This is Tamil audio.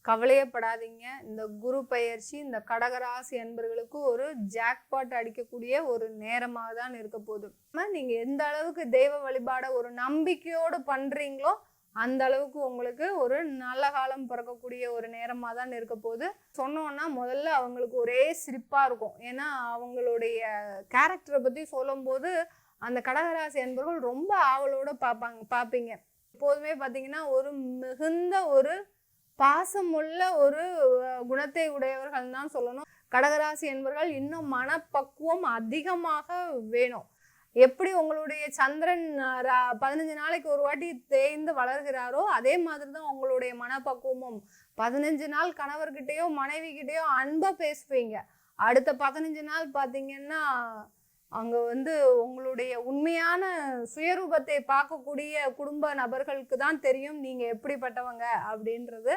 கவலையப்படாதீங்க. இந்த குரு பெயர்ச்சி இந்த கடகராசி அன்பர்களுக்கு ஒரு ஜாக்பாட் அடிக்கக்கூடிய ஒரு நேரமா தான் இருக்க போகுது. நீங்க எந்த அளவுக்கு தெய்வ வழிபாட ஒரு நம்பிக்கையோடு பண்றீங்களோ, அந்த அளவுக்கு உங்களுக்கு ஒரு நல்ல காலம் பிறக்கக்கூடிய ஒரு நேரமா தான் இருக்க போகுது. சொன்னோன்னா முதல்ல அவங்களுக்கு ஒரே சிரிப்பா இருக்கும். ஏன்னா அவங்களுடைய கேரக்டரை பத்தி சொல்லும்போது, அந்த கடகராசி அன்பர்கள் ரொம்ப ஆவலோட பார்ப்பீங்க. எப்போதுமே பார்த்தீங்கன்னா, ஒரு மிகுந்த ஒரு பாசமுள்ள ஒரு குணத்தை உடையவர்கள் தான் சொல்லணும். கடகராசி என்பவர்கள் இன்னும் மனப்பக்குவம் அதிகமாக வேணும். எப்படி உங்களுடைய சந்திரன் 15 நாளைக்கு ஒரு வாட்டி தேய்ந்து வளர்கிறாரோ, அதே மாதிரி தான் உங்களுடைய மனப்பக்குவமும். 15 நாள் கணவர்கிட்டயோ மனைவி கிட்டயோ அன்பா பேசுவீங்க. அடுத்த 15 நாள் பார்த்தீங்கன்னா, அங்க உங்களுடைய உண்மையான சுயரூபத்தை பார்க்கக்கூடிய குடும்ப நபர்களுக்கு தான் தெரியும் நீங்க எப்படிப்பட்டவங்க அப்படின்றது.